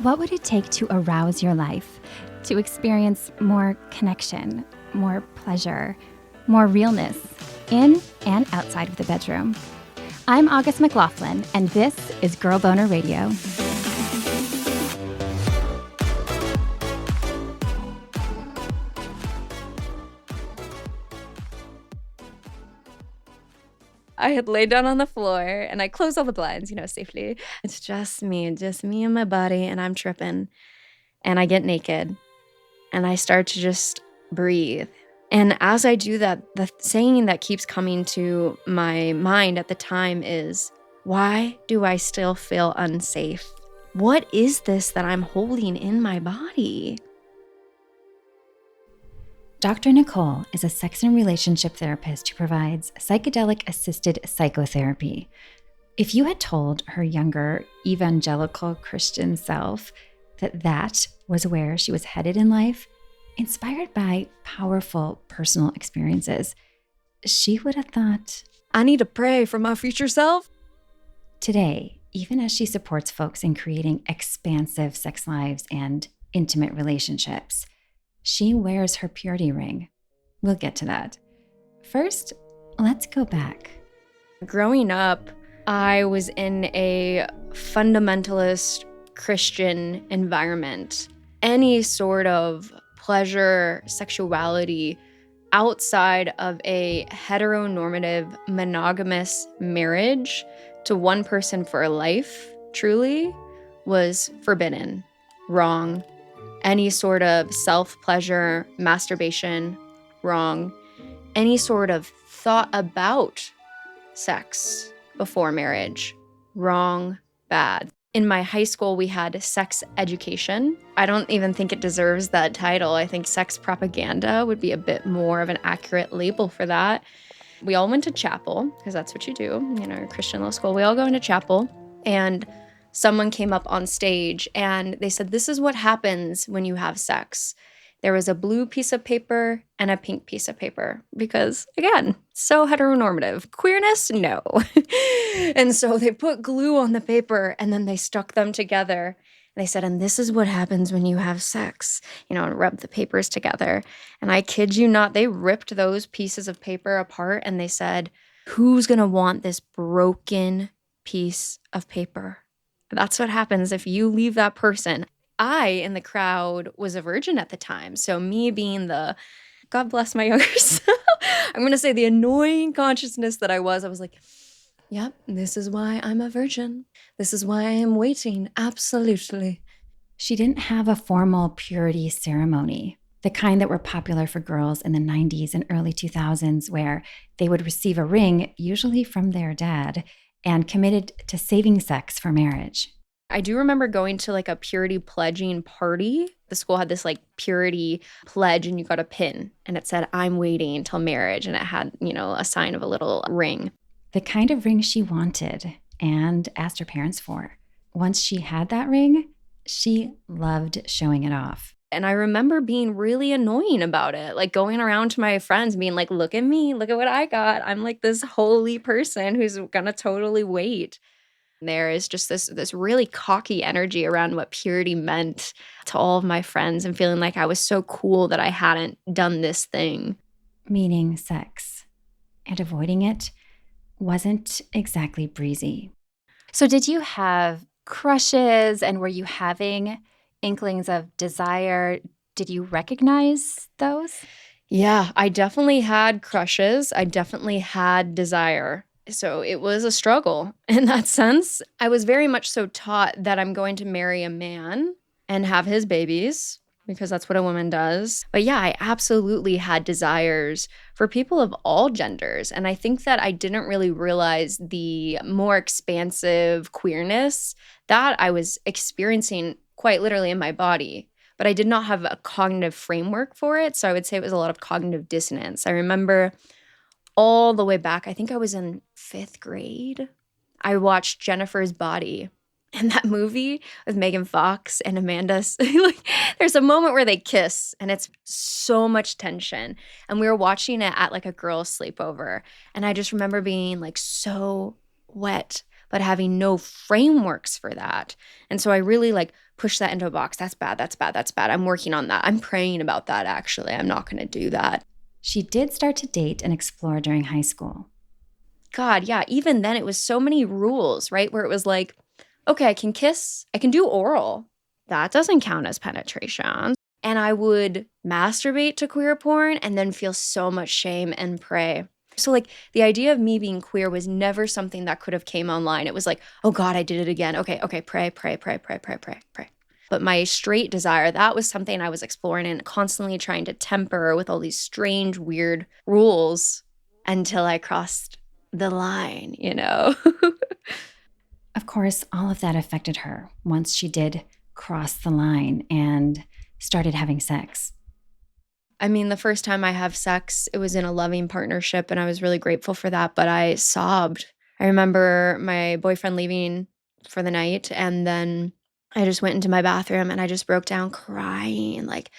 What would it take to arouse your life, to experience more connection, more pleasure, more realness, in and outside of the bedroom? I'm August McLaughlin, and this is Girl Boner Radio. I had laid down on the floor and I closed all the blinds, safely. It's just me and my body, and I'm tripping. And I get naked and I start to just breathe. And as I do that, the saying that keeps coming to my mind at the time is, why do I still feel unsafe? What is this that I'm holding in my body? Dr. Nicole is a sex and relationship therapist who provides psychedelic-assisted psychotherapy. If you had told her younger evangelical Christian self that was where she was headed in life, inspired by powerful personal experiences, she would have thought, I need to pray for my future self. Today, even as she supports folks in creating expansive sex lives and intimate relationships, she wears her purity ring. We'll get to that. First, let's go back. Growing up, I was in a fundamentalist Christian environment. Any sort of pleasure, sexuality outside of a heteronormative, monogamous marriage to one person for life, truly, was forbidden, wrong. Any sort of self-pleasure, masturbation, wrong. Any sort of thought about sex before marriage, wrong, bad. In my high school, we had sex education. I don't even think it deserves that title. I think sex propaganda would be a bit more of an accurate label for that. We all went to chapel, because that's what you do, Christian little school. We all go into chapel, and someone came up on stage and they said, this is what happens when you have sex. There was a blue piece of paper and a pink piece of paper because, again, so heteronormative. Queerness? No. And so they put glue on the paper and then they stuck them together. They said, and this is what happens when you have sex, and rubbed the papers together. And I kid you not, they ripped those pieces of paper apart and they said, who's going to want this broken piece of paper? That's what happens if you leave that person. I, in the crowd, was a virgin at the time. So me being the, God bless my younger self, I'm going to say the annoying consciousness that I was like, yep, this is why I'm a virgin. This is why I am waiting. Absolutely. She didn't have a formal purity ceremony, the kind that were popular for girls in the 90s and early 2000s, where they would receive a ring, usually from their dad, and committed to saving sex for marriage. I do remember going to a purity pledging party. The school had this purity pledge and you got a pin and it said, I'm waiting until marriage. And it had, a sign of a little ring. The kind of ring she wanted and asked her parents for. Once she had that ring, she loved showing it off. And I remember being really annoying about it, going around to my friends being like, look at me, look at what I got. I'm this holy person who's gonna totally wait. There is just this really cocky energy around what purity meant to all of my friends and feeling like I was so cool that I hadn't done this thing. Meaning sex. And avoiding it wasn't exactly breezy. So did you have crushes, and were you having inklings of desire? Did you recognize those? Yeah, I definitely had crushes. I definitely had desire. So it was a struggle in that sense. I was very much so taught that I'm going to marry a man and have his babies because that's what a woman does. But yeah, I absolutely had desires for people of all genders. And I think that I didn't really realize the more expansive queerness that I was experiencing quite literally in my body. But I did not have a cognitive framework for it. So I would say it was a lot of cognitive dissonance. I remember all the way back, I think I was in 5th grade, I watched Jennifer's Body. And that movie with Megan Fox and Amanda, there's a moment where they kiss and it's so much tension. And we were watching it at a girls' sleepover. And I just remember being so wet but having no frameworks for that. And so I really like push that into a box. That's bad. That's bad. That's bad. I'm working on that. I'm praying about that, actually. I'm not going to do that. She did start to date and explore during high school. God, yeah. Even then, it was so many rules, right? Where it was like, okay, I can kiss, I can do oral. That doesn't count as penetration. And I would masturbate to queer porn and then feel so much shame and pray. So like the idea of me being queer was never something that could have came online. It was like, oh God, I did it again. Okay, pray. But my straight desire, that was something I was exploring and constantly trying to temper with all these strange, weird rules until I crossed the line, you know? Of course, all of that affected her once she did cross the line and started having sex. I mean, the first time I have sex, it was in a loving partnership, and I was really grateful for that, but I sobbed. I remember my boyfriend leaving for the night, and then I just went into my bathroom and I just broke down crying, like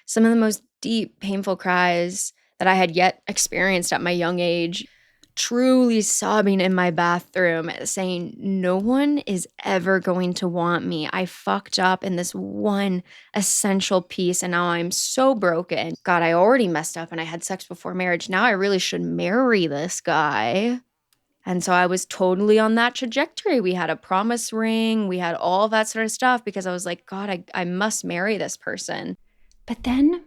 some of the most deep, painful cries that I had yet experienced at my young age. Truly sobbing in my bathroom, saying, no one is ever going to want me. I fucked up in this one essential piece, and now I'm so broken. God, I already messed up and I had sex before marriage. Now I really should marry this guy. And so I was totally on that trajectory. We had a promise ring. We had all that sort of stuff because I was like, God, I must marry this person. But then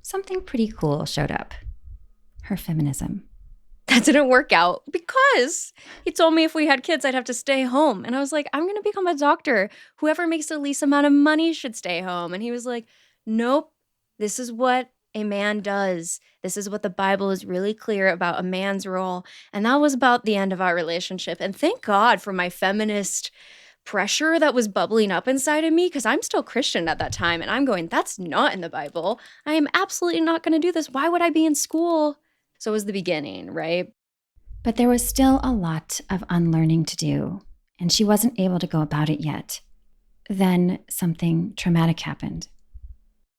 something pretty cool showed up. Her feminism. That didn't work out because he told me if we had kids, I'd have to stay home. And I was like, I'm going to become a doctor. Whoever makes the least amount of money should stay home. And he was like, nope, this is what a man does. This is what the Bible is really clear about a man's role. And that was about the end of our relationship. And thank God for my feminist pressure that was bubbling up inside of me, because I'm still Christian at that time. And I'm going, that's not in the Bible. I am absolutely not going to do this. Why would I be in school? So it was the beginning, right? But there was still a lot of unlearning to do, and she wasn't able to go about it yet. Then something traumatic happened.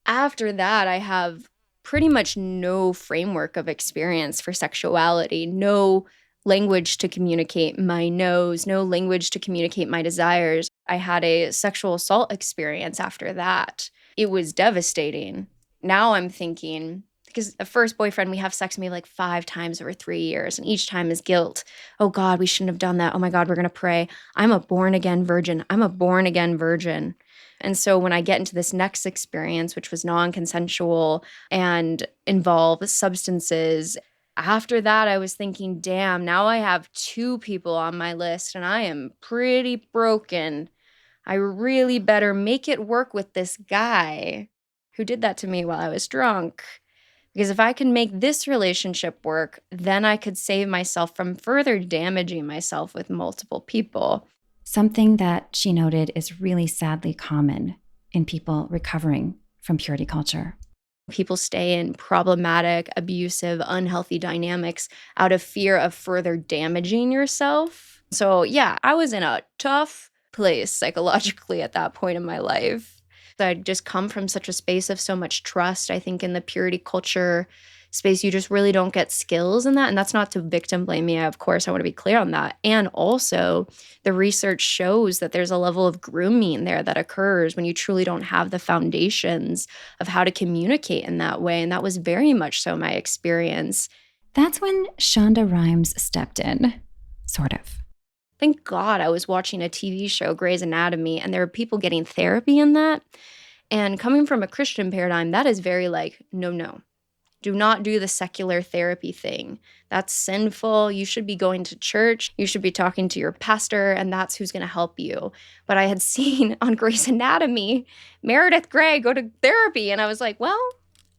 After that, I have pretty much no framework of experience for sexuality, no language to communicate my no's, no language to communicate my desires. I had a sexual assault experience after that. It was devastating. Now I'm thinking, because the first boyfriend, we have sex maybe like 5 times over 3 years, and each time is guilt. Oh God, we shouldn't have done that. Oh my God, we're going to pray. I'm a born again virgin. I'm a born again virgin. And so when I get into this next experience, which was non-consensual and involved substances, after that, I was thinking, damn, now I have 2 people on my list and I am pretty broken. I really better make it work with this guy who did that to me while I was drunk. Because if I can make this relationship work, then I could save myself from further damaging myself with multiple people. Something that she noted is really sadly common in people recovering from purity culture. People stay in problematic, abusive, unhealthy dynamics out of fear of further damaging yourself. So yeah, I was in a tough place psychologically at that point in my life. I'd just come from such a space of so much trust. I think in the purity culture space, you just really don't get skills in that. And that's not to victim blame me. Of course, I want to be clear on that. And also, the research shows that there's a level of grooming there that occurs when you truly don't have the foundations of how to communicate in that way. And that was very much so my experience. That's when Shonda Rhimes stepped in, sort of. Thank God I was watching a TV show, Grey's Anatomy, and there were people getting therapy in that. And coming from a Christian paradigm, that is very like, no. Do not do the secular therapy thing. That's sinful. You should be going to church. You should be talking to your pastor, and that's who's going to help you. But I had seen on Grey's Anatomy, Meredith Grey go to therapy, and I was like, well,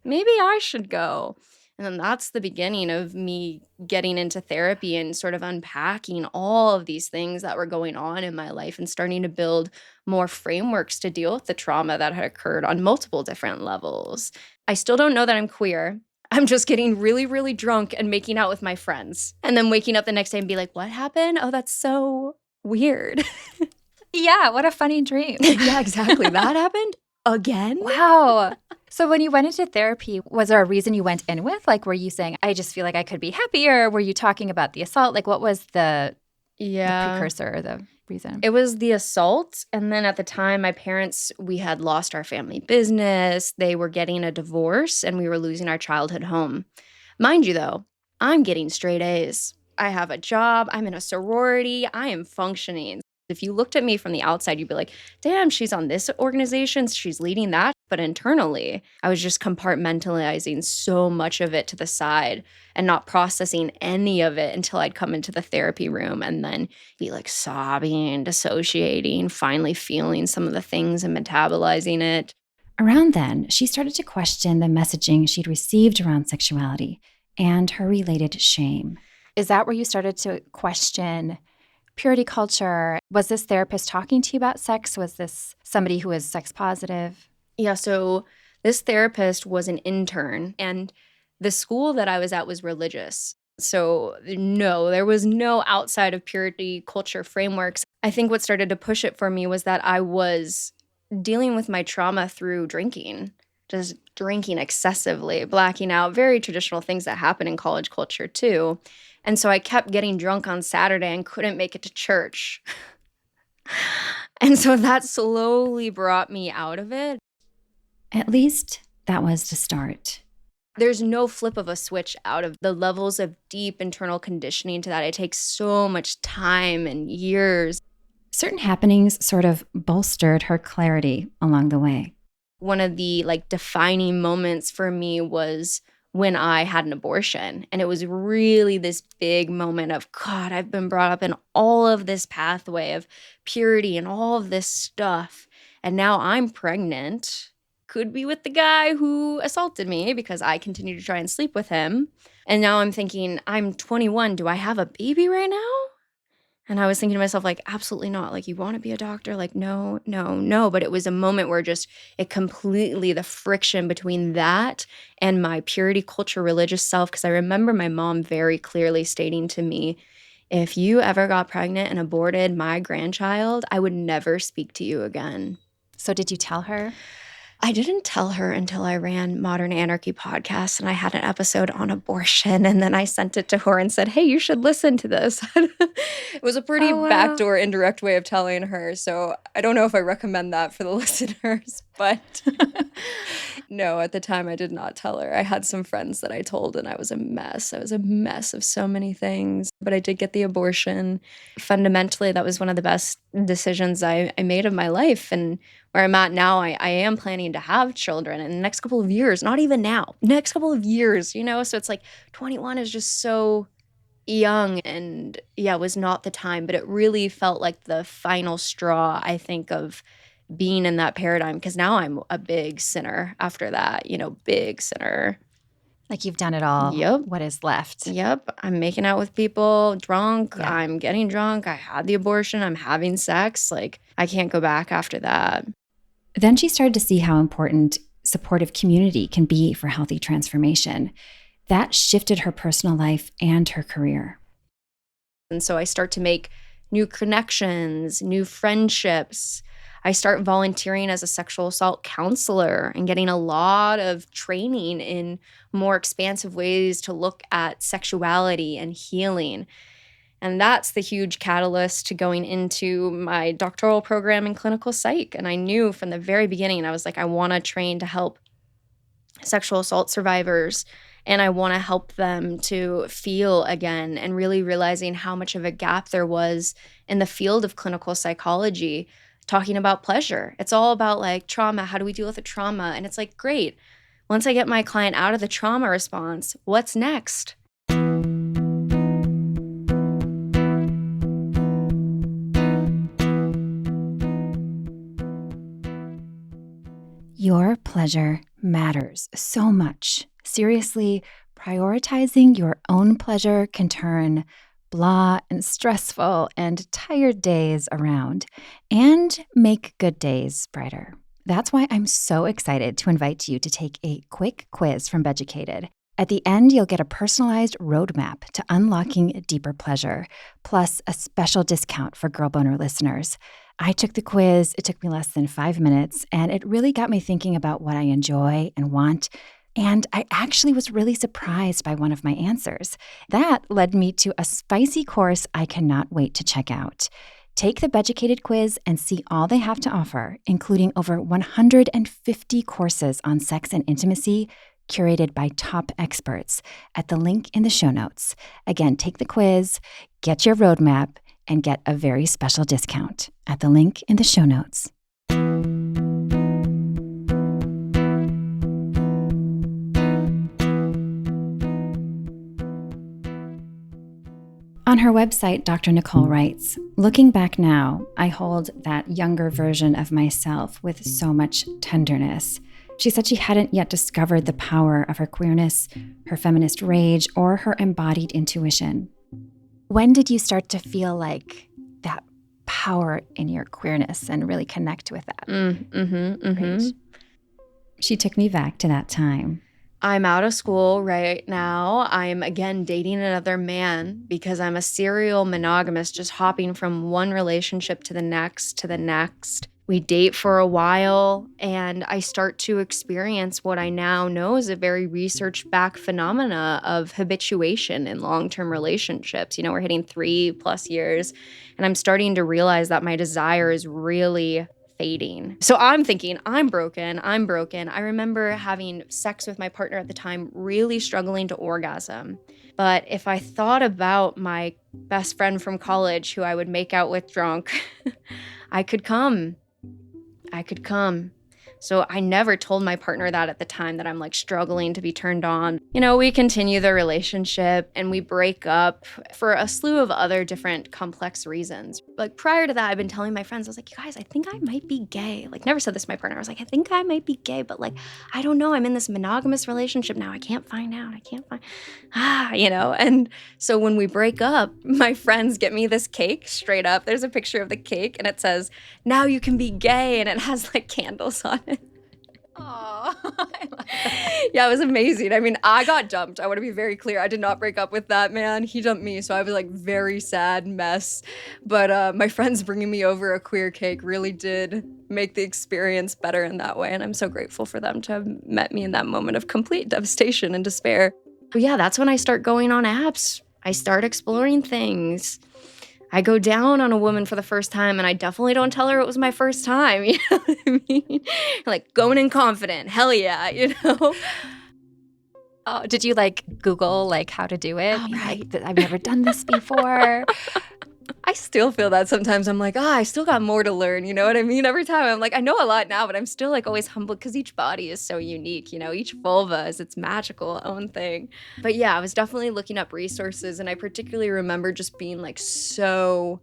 maybe I should go. And then that's the beginning of me getting into therapy and sort of unpacking all of these things that were going on in my life and starting to build more frameworks to deal with the trauma that had occurred on multiple different levels. I still don't know that I'm queer. I'm just getting really, really drunk and making out with my friends. And then waking up the next day and be like, what happened? Oh, that's so weird. Yeah, what a funny dream. Yeah, exactly. That happened again? Wow. So when you went into therapy, was there a reason you went in with? Like, were you saying, I just feel like I could be happier? Were you talking about the assault? Like, what was the Yeah. precursor or the reason? It was the assault. And then at the time, my parents, we had lost our family business. They were getting a divorce and we were losing our childhood home. Mind you, though, I'm getting straight A's. I have a job. I'm in a sorority. I am functioning. If you looked at me from the outside, you'd be like, damn, she's on this organization. She's leading that. But internally, I was just compartmentalizing so much of it to the side and not processing any of it until I'd come into the therapy room and then be like sobbing, dissociating, finally feeling some of the things and metabolizing it. Around then, she started to question the messaging she'd received around sexuality and her related shame. Is that where you started to question purity culture? Was this therapist talking to you about sex? Was this somebody who was sex positive? Yeah, so this therapist was an intern, and the school that I was at was religious. So, no, there was no outside of purity culture frameworks. I think what started to push it for me was that I was dealing with my trauma through drinking, just drinking excessively, blacking out, very traditional things that happen in college culture too. And so I kept getting drunk on Saturday and couldn't make it to church. And so that slowly brought me out of it. At least that was the start. There's no flip of a switch out of the levels of deep internal conditioning to that. It takes so much time and years. Certain happenings sort of bolstered her clarity along the way. One of the defining moments for me was when I had an abortion. And it was really this big moment of, God, I've been brought up in all of this pathway of purity and all of this stuff. And now I'm pregnant. Could be with the guy who assaulted me because I continue to try and sleep with him. And now I'm thinking, I'm 21. Do I have a baby right now? And I was thinking to myself, absolutely not. You want to be a doctor? No, no, no. But it was a moment where just it completely, the friction between that and my purity culture religious self. Because I remember my mom very clearly stating to me, if you ever got pregnant and aborted my grandchild, I would never speak to you again. So did you tell her? I didn't tell her until I ran Modern Anarchy podcast and I had an episode on abortion, and then I sent it to her and said, hey, you should listen to this. It was a pretty backdoor, indirect way of telling her. So I don't know if I recommend that for the listeners, but no, at the time I did not tell her. I had some friends that I told and I was a mess. I was a mess of so many things, but I did get the abortion. Fundamentally, that was one of the best decisions I made of my life. And where I'm at now, I am planning to have children in the next couple of years, not even now, next couple of years, So it's 21 is just so young and it was not the time, but it really felt like the final straw, I think, of being in that paradigm, because now I'm a big sinner after that, big sinner. You've done it all. Yep. What is left? Yep. I'm making out with people, drunk. Yeah. I'm getting drunk. I had the abortion. I'm having sex. I can't go back after that. Then she started to see how important supportive community can be for healthy transformation. That shifted her personal life and her career. And so I start to make new connections, new friendships. I start volunteering as a sexual assault counselor and getting a lot of training in more expansive ways to look at sexuality and healing. And that's the huge catalyst to going into my doctoral program in clinical psych. And I knew from the very beginning, I was I want to train to help sexual assault survivors. And I want to help them to feel again, and really realizing how much of a gap there was in the field of clinical psychology, talking about pleasure. It's all about trauma. How do we deal with the trauma? And it's great. Once I get my client out of the trauma response, what's next? Your pleasure matters so much. Seriously, prioritizing your own pleasure can turn blah and stressful and tired days around and make good days brighter. That's why I'm so excited to invite you to take a quick quiz from Beducated. At the end, you'll get a personalized roadmap to unlocking deeper pleasure, plus a special discount for Girl Boner listeners. I took the quiz. It took me less than 5 minutes, and it really got me thinking about what I enjoy and want. And I actually was really surprised by one of my answers. That led me to a spicy course I cannot wait to check out. Take the Beducated quiz and see all they have to offer, including over 150 courses on sex and intimacy curated by top experts at the link in the show notes. Again, take the quiz, get your roadmap, and get a very special discount at the link in the show notes. On her website, Dr. Nicole writes, "Looking back now, I hold that younger version of myself with so much tenderness." She said she hadn't yet discovered the power of her queerness, her feminist rage, or her embodied intuition. When did you start to feel like that power in your queerness and really connect with that? Right. She took me back to that time. I'm out of school right now. I'm again dating another man because I'm a serial monogamous, just hopping from one relationship to the next to the next. We date for a while and I start to experience what I now know is a very research-backed phenomena of habituation in long-term relationships. We're hitting 3+ years and I'm starting to realize that my desire is really fading. So I'm thinking, I'm broken. I remember having sex with my partner at the time, really struggling to orgasm. But if I thought about my best friend from college who I would make out with drunk, I could come. So I never told my partner that at the time, that I'm like struggling to be turned on. We continue the relationship and we break up for a slew of other different complex reasons. Like prior to that, I've been telling my friends, I was like, you guys, I think I might be gay. Like never said this to my partner. I was like, I think I might be gay, but like, I don't know. I'm in this monogamous relationship now. I can't find out. And so when we break up, my friends get me this cake straight up. There's a picture of the cake and it says, "Now you can be gay." And it has like candles on it. Oh, Yeah, it was amazing. I mean, I got dumped. I want to be very clear. I did not break up with that man. He dumped me. So I was like very sad mess. But my friends bringing me over a queer cake really did make the experience better in that way. And I'm so grateful for them to have met me in that moment of complete devastation and despair. But yeah, that's when I start going on apps. I start exploring things. I go down on a woman for the first time and I definitely don't tell her it was my first time. You know what I mean? Like going in confident. Hell yeah, Oh, did you like Google like how to do it? Oh, right. Like, I've never done this before. I still feel that sometimes. I'm like, I still got more to learn. You know what I mean? Every time I'm like, I know a lot now, but I'm still like always humbled because each body is so unique. Each vulva is its magical own thing. But yeah, I was definitely looking up resources. And I particularly remember just being like so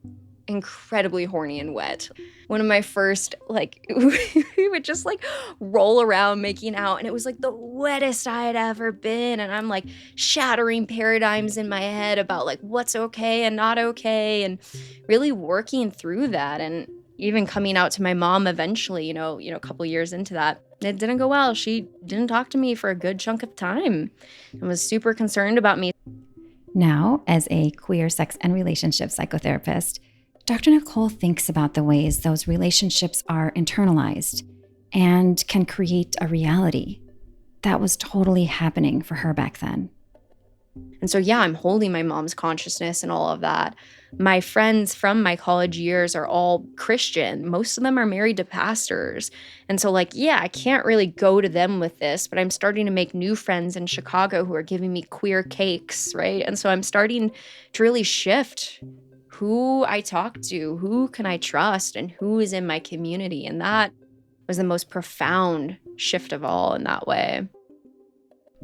incredibly horny and wet. One of my first, like, we would just like roll around making out and it was like the wettest I had ever been. And I'm like shattering paradigms in my head about like what's okay and not okay and really working through that. And even coming out to my mom eventually, a couple years into that. It didn't go well. She didn't talk to me for a good chunk of time and was super concerned about me. Now, as a queer sex and relationship psychotherapist, Dr. Nicole thinks about the ways those relationships are internalized and can create a reality that was totally happening for her back then. And so, yeah, I'm holding my mom's consciousness and all of that. My friends from my college years are all Christian. Most of them are married to pastors. And so, like, yeah, I can't really go to them with this, but I'm starting to make new friends in Chicago who are giving me queer cakes, right? And so I'm starting to really shift who I talk to, who can I trust, and who is in my community. And that was the most profound shift of all in that way.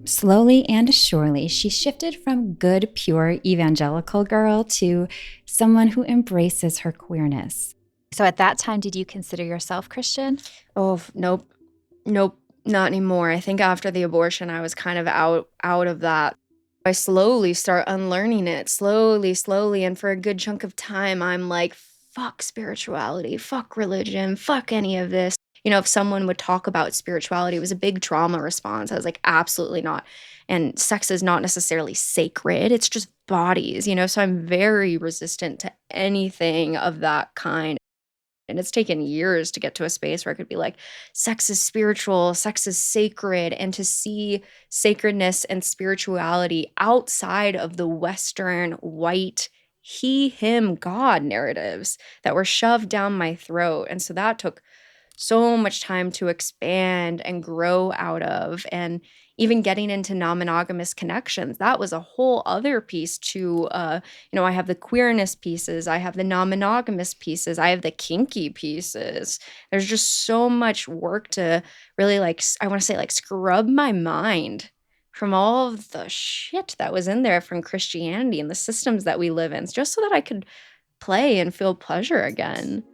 Slowly and surely, she shifted from good, pure evangelical girl to someone who embraces her queerness. So at that time, did you consider yourself Christian? Oh, nope, not anymore. I think after the abortion, I was kind of out of that. I slowly start unlearning it, slowly. And for a good chunk of time, I'm like, fuck spirituality, fuck religion, fuck any of this. If someone would talk about spirituality, it was a big trauma response. I was like, absolutely not. And sex is not necessarily sacred. It's just bodies, so I'm very resistant to anything of that kind. And it's taken years to get to a space where I could be like, sex is spiritual, sex is sacred, and to see sacredness and spirituality outside of the Western white he, him, God narratives that were shoved down my throat. And so that took so much time to expand and grow out of. And even getting into non-monogamous connections, that was a whole other piece to, I have the queerness pieces, I have the non-monogamous pieces, I have the kinky pieces. There's just so much work to really I want to say scrub my mind from all of the shit that was in there from Christianity and the systems that we live in, just so that I could play and feel pleasure again.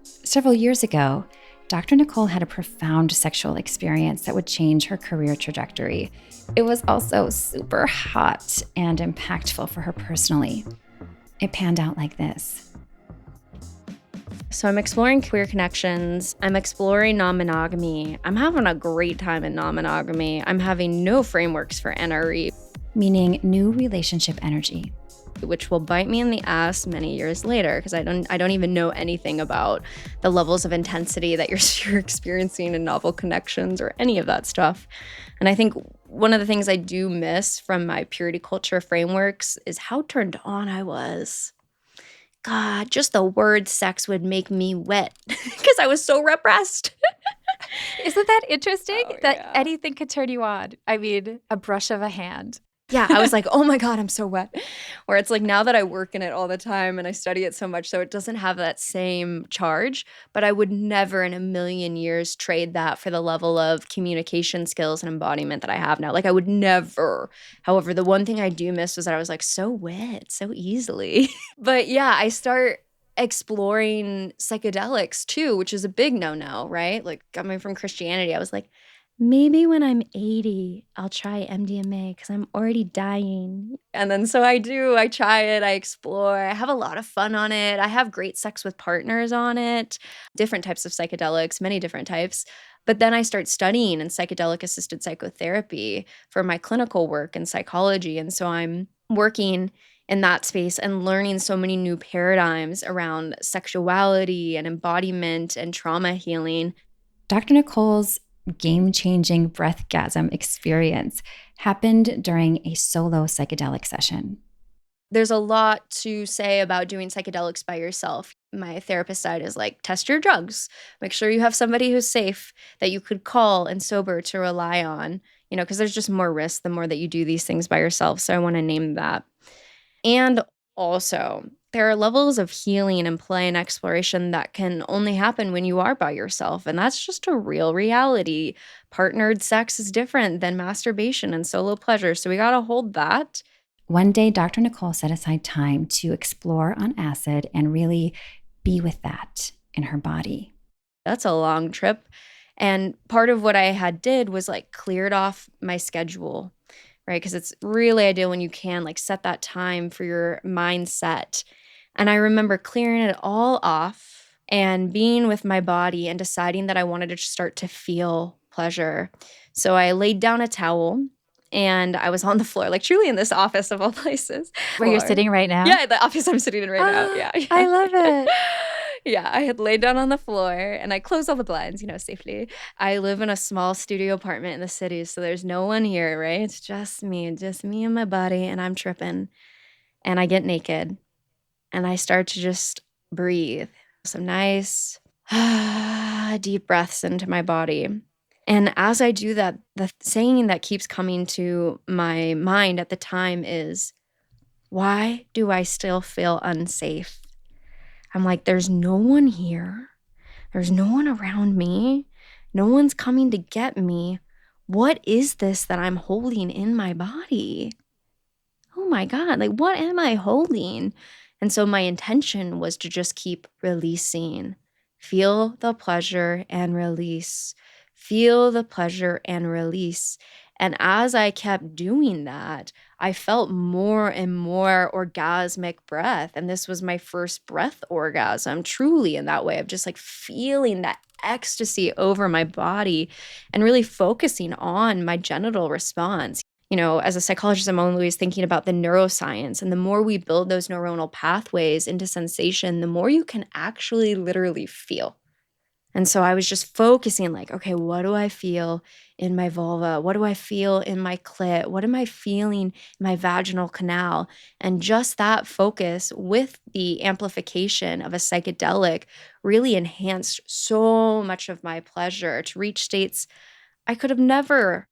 Several years ago, Dr. Nicole had a profound sexual experience that would change her career trajectory. It was also super hot and impactful for her personally. It panned out like this. So I'm exploring queer connections. I'm exploring non-monogamy. I'm having a great time in non-monogamy. I'm having no frameworks for NRE. Meaning new relationship energy. Which will bite me in the ass many years later, because I don't even know anything about the levels of intensity that you're experiencing in novel connections or any of that stuff. And I think one of the things I do miss from my purity culture frameworks is how turned on I was. God, just the word sex would make me wet because I was so repressed. Isn't that interesting that anything could turn you on? I mean, a brush of a hand. Yeah, I was like, oh my God, I'm so wet. Where it's like now that I work in it all the time and I study it so much, so it doesn't have that same charge, but I would never in a million years trade that for the level of communication skills and embodiment that I have now. Like I would never. However, the one thing I do miss was that I was like so wet so easily. But yeah, I start exploring psychedelics too, which is a big no-no, right? Like coming from Christianity, I was like, maybe when I'm 80, I'll try MDMA because I'm already dying. And then so I do. I try it. I explore. I have a lot of fun on it. I have great sex with partners on it. Different types of psychedelics, many different types. But then I start studying in psychedelic-assisted psychotherapy for my clinical work in psychology. And so I'm working in that space and learning so many new paradigms around sexuality and embodiment and trauma healing. Dr. Nicole's game-changing breathgasm experience happened during a solo psychedelic session. There's a lot to say about doing psychedelics by yourself. My therapist side is like, test your drugs. Make sure you have somebody who's safe that you could call and sober to rely on, because there's just more risk the more that you do these things by yourself. So I want to name that. And also, there are levels of healing and play and exploration that can only happen when you are by yourself. And that's just a real reality. Partnered sex is different than masturbation and solo pleasure. So we got to hold that. One day, Dr. Nicole set aside time to explore on acid and really be with that in her body. That's a long trip. And part of what I had did was cleared off my schedule, right? Because it's really ideal when you can set that time for your mindset. And I remember clearing it all off and being with my body and deciding that I wanted to start to feel pleasure. So I laid down a towel and I was on the floor, truly in this office of all places. Where you're sitting right now? Yeah, the office I'm sitting in right now. Yeah. I love it. Yeah, I had laid down on the floor and I closed all the blinds, safely. I live in a small studio apartment in the city, so there's no one here, right? It's just me and my body, and I'm tripping. And I get naked and I start to just breathe. Some nice deep breaths into my body. And as I do that, the saying that keeps coming to my mind at the time is, why do I still feel unsafe? I'm like, there's no one here. There's no one around me. No one's coming to get me. What is this that I'm holding in my body? Oh my God, what am I holding? And so my intention was to just keep releasing. Feel the pleasure and release. Feel the pleasure and release. And as I kept doing that, I felt more and more orgasmic breath. And this was my first breath orgasm, truly in that way of just feeling that ecstasy over my body and really focusing on my genital response. As a psychologist, I'm always thinking about the neuroscience. And the more we build those neuronal pathways into sensation, the more you can actually literally feel. And so I was just focusing like, okay, what do I feel in my vulva? What do I feel in my clit? What am I feeling in my vaginal canal? And just that focus with the amplification of a psychedelic really enhanced so much of my pleasure to reach states I could have never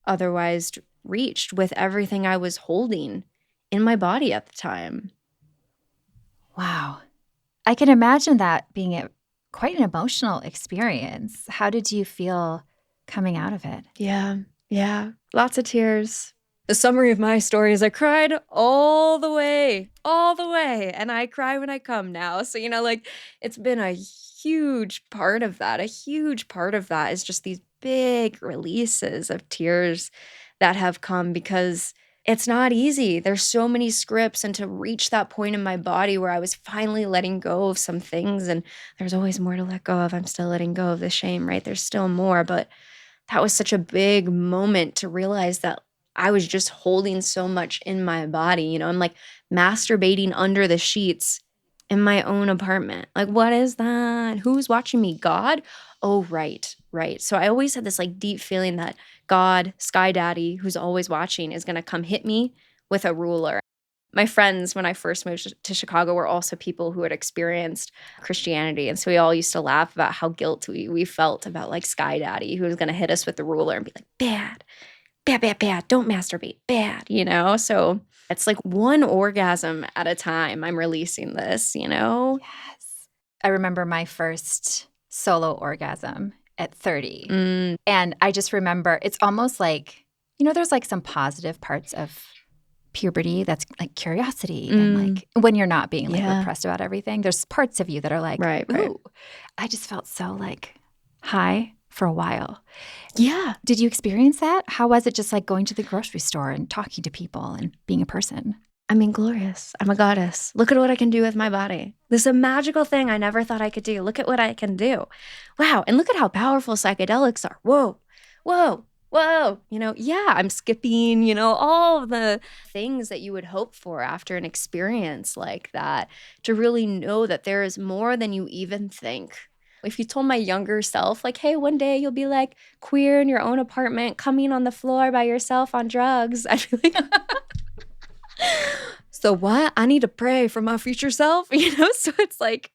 otherwise reached with everything I was holding in my body at the time. Wow. I can imagine that being quite an emotional experience. How did you feel coming out of it? Yeah. Lots of tears. The summary of my story is I cried all the way. And I cry when I come now. So, it's been a huge part of that. A huge part of that is just these big releases of tears that have come because it's not easy. There's so many scripts, and to reach that point in my body where I was finally letting go of some things, and there's always more to let go of. I'm still letting go of the shame, right? There's still more, but that was such a big moment to realize that I was just holding so much in my body. I'm like masturbating under the sheets in my own apartment. Like, what is that? Who's watching me? God? Oh, right. So I always had this like deep feeling that God, Sky Daddy, who's always watching, is going to come hit me with a ruler. My friends, when I first moved to Chicago, were also people who had experienced Christianity. And so we all used to laugh about how guilty we felt about like Sky Daddy, who was going to hit us with the ruler and be like, bad, don't masturbate, bad, So it's like one orgasm at a time. I'm releasing this. Yes. I remember my first solo orgasm at 30. And I just remember it's almost like, there's like some positive parts of puberty that's like curiosity and like when you're not being like repressed about everything, there's parts of you that are like, right. Ooh. I just felt so like high for a while. Yeah. Did you experience that? How was it just like going to the grocery store and talking to people and being a person? I mean, glorious. I'm a goddess. Look at what I can do with my body. This is a magical thing I never thought I could do. Look at what I can do. Wow. And look at how powerful psychedelics are. Whoa. I'm skipping, all of the things that you would hope for after an experience like that, to really know that there is more than you even think. If you told my younger self, like, hey, one day you'll be like queer in your own apartment, coming on the floor by yourself on drugs, I'd be like, so what? I need to pray for my future self, So it's like,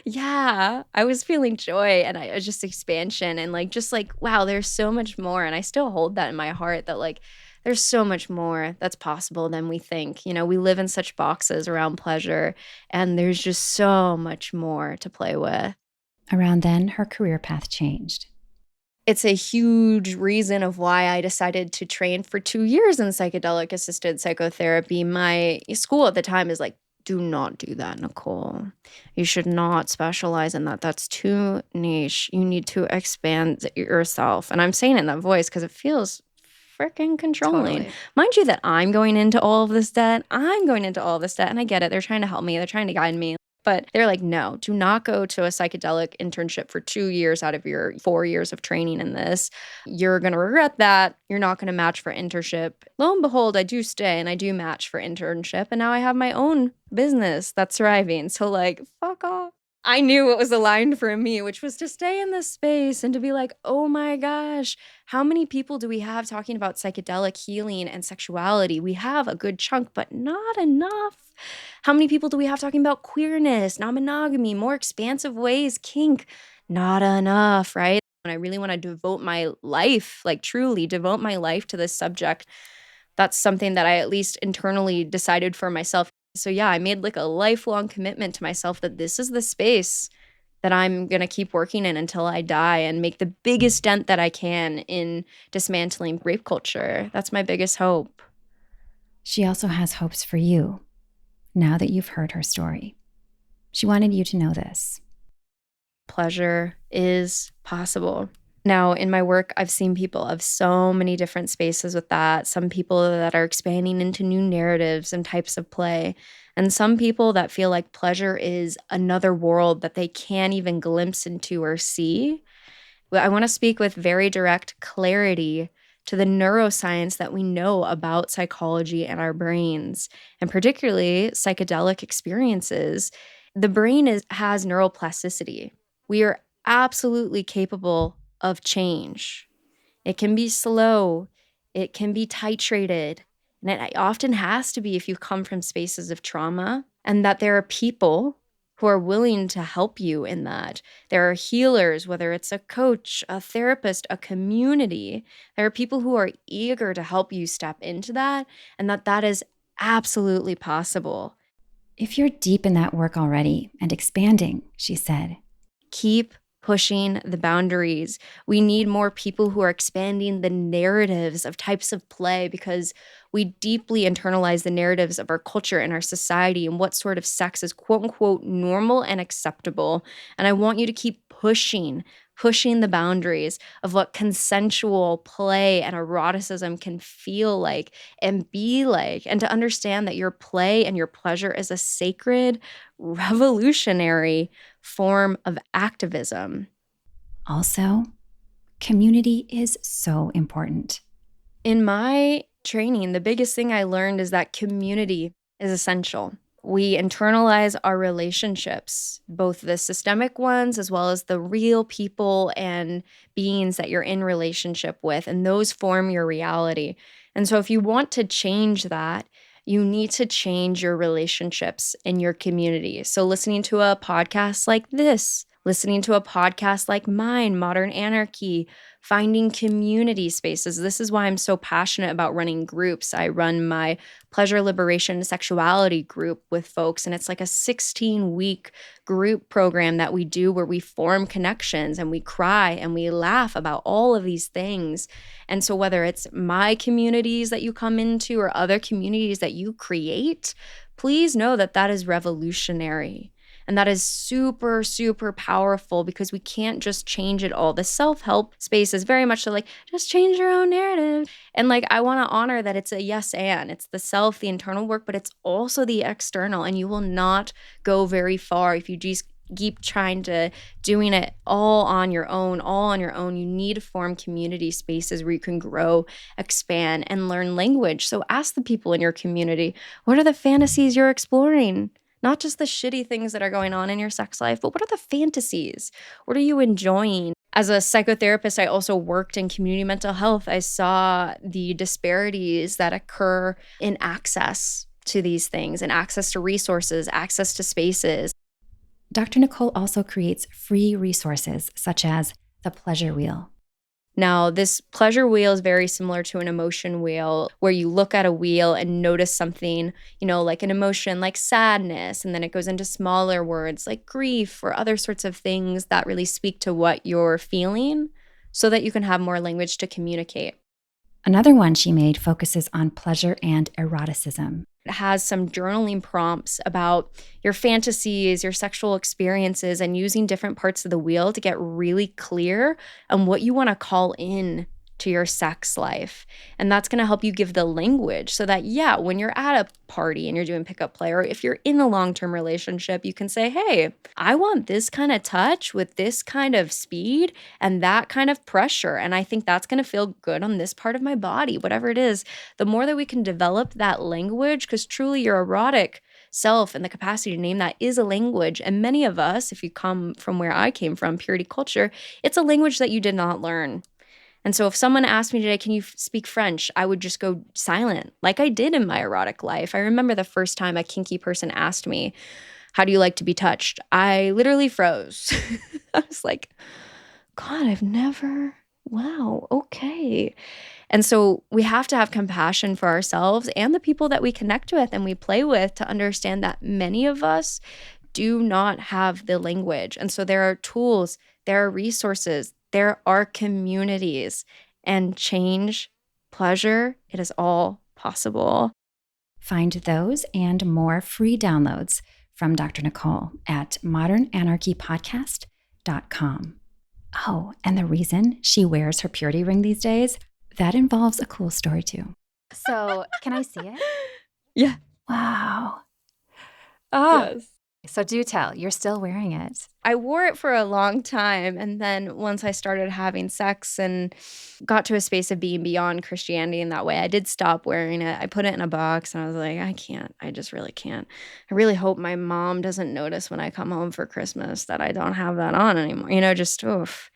yeah, I was feeling joy and I just expansion and like, just like, wow, there's so much more. And I still hold that in my heart that like, there's so much more that's possible than we think. We live in such boxes around pleasure, and there's just so much more to play with. Around then, her career path changed. It's a huge reason of why I decided to train for 2 years in psychedelic assisted psychotherapy. My school at the time is like, do not do that, Nicole. You should not specialize in that. That's too niche. You need to expand yourself. And I'm saying it in that voice because it feels freaking controlling. Totally. Mind you that I'm going into all of this debt. And I get it. They're trying to help me. They're trying to guide me. But they're like, no, do not go to a psychedelic internship for 2 years out of your 4 years of training in this. You're going to regret that. You're not going to match for internship. Lo and behold, I do stay and I do match for internship. And now I have my own business that's thriving. So like, fuck off. I knew what was aligned for me, which was to stay in this space and to be like, oh my gosh, how many people do we have talking about psychedelic healing and sexuality? We have a good chunk, but not enough. How many people do we have talking about queerness, non-monogamy, more expansive ways, kink? Not enough, right? And I really want to devote my life, like truly devote my life to this subject. That's something that I at least internally decided for myself. So yeah, I made like a lifelong commitment to myself that this is the space that I'm going to keep working in until I die and make the biggest dent that I can in dismantling rape culture. That's my biggest hope. She also has hopes for you, now that you've heard her story. She wanted you to know this. Pleasure is possible. Now, in my work, I've seen people of so many different spaces with that. Some people that are expanding into new narratives and types of play. And some people that feel like pleasure is another world that they can't even glimpse into or see. I want to speak with very direct clarity to the neuroscience that we know about psychology and our brains, and particularly psychedelic experiences, the brain has neuroplasticity. We are absolutely capable of change. It can be slow, it can be titrated, and it often has to be if you come from spaces of trauma, and that there are people who are willing to help you in that. There are healers, whether it's a coach, a therapist, a community. There are people who are eager to help you step into that, and that is absolutely possible. If you're deep in that work already and expanding, she said, keep pushing the boundaries. We need more people who are expanding the narratives of types of play, because we deeply internalize the narratives of our culture and our society and what sort of sex is quote unquote normal and acceptable. And I want you to keep pushing the boundaries of what consensual play and eroticism can feel like and be like, and to understand that your play and your pleasure is a sacred, revolutionary form of activism. Also, community is so important. In my training, the biggest thing I learned is that community is essential. We internalize our relationships, both the systemic ones as well as the real people and beings that you're in relationship with, and those form your reality. And so if you want to change that, you need to change your relationships in your community. So listening to a podcast like this, listening to a podcast like mine, Modern Anarchy, finding community spaces. This is why I'm so passionate about running groups. I run my pleasure, liberation, sexuality group with folks, and it's like a 16-week group program that we do where we form connections and we cry and we laugh about all of these things. And so whether it's my communities that you come into or other communities that you create, please know that that is revolutionary. And that is super, super powerful, because we can't just change it all. The self-help space is very much so like, just change your own narrative. And like, I want to honor that it's a yes and. It's the self, the internal work, but it's also the external. And you will not go very far if you just keep trying to doing it all on your own. You need to form community spaces where you can grow, expand, and learn language. So ask the people in your community, what are the fantasies you're exploring? Not just the shitty things that are going on in your sex life, but what are the fantasies? What are you enjoying? As a psychotherapist, I also worked in community mental health. I saw the disparities that occur in access to these things and access to resources, access to spaces. Dr. Nicole also creates free resources such as the Pleasure Wheel. Now, this pleasure wheel is very similar to an emotion wheel, where you look at a wheel and notice something, like an emotion like sadness, and then it goes into smaller words like grief or other sorts of things that really speak to what you're feeling, so that you can have more language to communicate. Another one she made focuses on pleasure and eroticism. It has some journaling prompts about your fantasies, your sexual experiences, and using different parts of the wheel to get really clear on what you want to call in to your sex life. And that's going to help you give the language so that, when you're at a party and you're doing pickup play, or if you're in a long-term relationship, you can say, hey, I want this kind of touch with this kind of speed and that kind of pressure. And I think that's going to feel good on this part of my body, whatever it is. The more that we can develop that language, because truly your erotic self and the capacity to name that is a language. And many of us, if you come from where I came from, purity culture, it's a language that you did not learn. And so if someone asked me today, can you speak French? I would just go silent, like I did in my erotic life. I remember the first time a kinky person asked me, how do you like to be touched? I literally froze. I was like, God, wow, okay. And so we have to have compassion for ourselves and the people that we connect with and we play with, to understand that many of us do not have the language. And so there are tools, there are resources, there are communities, and change, pleasure, it is all possible. Find those and more free downloads from Dr. Nicole at modernanarchypodcast.com. Oh, and the reason she wears her purity ring these days, that involves a cool story too. So, can I see it? Yeah. Wow. Yes. So do tell, you're still wearing it. I wore it for a long time. And then once I started having sex and got to a space of being beyond Christianity in that way, I did stop wearing it. I put it in a box and I was like, I can't. I just really can't. I really hope my mom doesn't notice when I come home for Christmas that I don't have that on anymore. Just oof.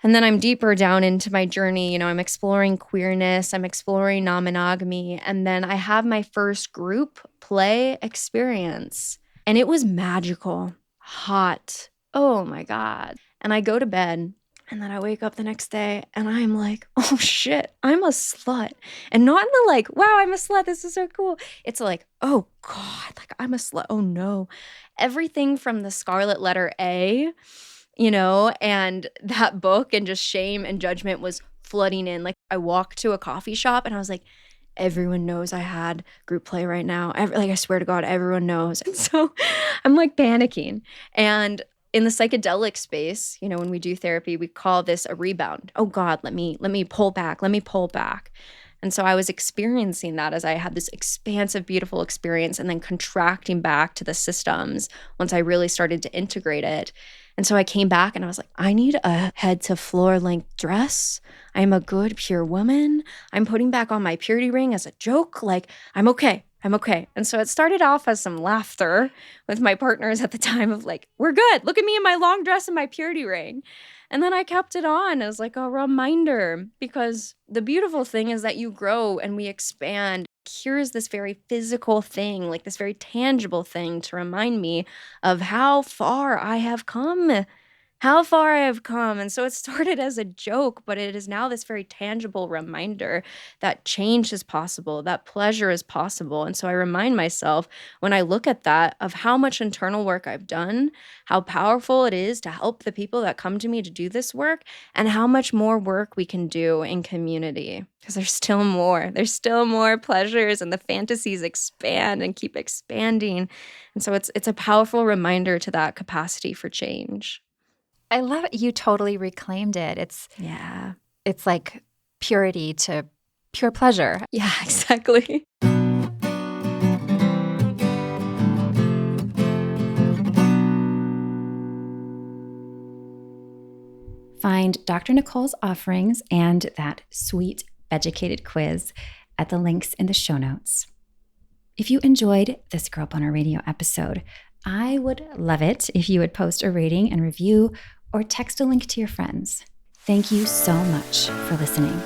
And then I'm deeper down into my journey. I'm exploring queerness. I'm exploring non-monogamy. And then I have my first group play experience. And it was magical, hot. Oh my God. And I go to bed and then I wake up the next day and I'm like, oh shit, I'm a slut. And not in the like, wow, I'm a slut. This is so cool. It's like, oh God, like I'm a slut. Oh no. Everything from the scarlet letter A, and that book and just shame and judgment was flooding in. Like I walked to a coffee shop and I was like, everyone knows I had group play right now. I swear to God, everyone knows. And so I'm like panicking. And in the psychedelic space, when we do therapy, we call this a rebound. Oh God, let me pull back. Let me pull back. And so I was experiencing that as I had this expansive, beautiful experience and then contracting back to the systems once I really started to integrate it. And so I came back and I was like, I need a head to floor length dress. I'm a good, pure woman. I'm putting back on my purity ring as a joke. Like, I'm okay. I'm okay. And so it started off as some laughter with my partners at the time of like, we're good. Look at me in my long dress and my purity ring. And then I kept it on as like a reminder, because the beautiful thing is that you grow and we expand. Here's this very physical thing, like this very tangible thing to remind me of how far I have come. And so it started as a joke, but it is now this very tangible reminder that change is possible, that pleasure is possible. And so I remind myself when I look at that of how much internal work I've done, how powerful it is to help the people that come to me to do this work, and how much more work we can do in community. Because there's still more. There's still more pleasures, and the fantasies expand and keep expanding. And so it's a powerful reminder to that capacity for change. I love it. You totally reclaimed it. It's like purity to pure pleasure. Yeah, exactly. Find Dr. Nicole's offerings and that sweet, educated quiz at the links in the show notes. If you enjoyed this Girl Boner Radio episode, I would love it if you would post a rating and review or text a link to your friends. Thank you so much for listening.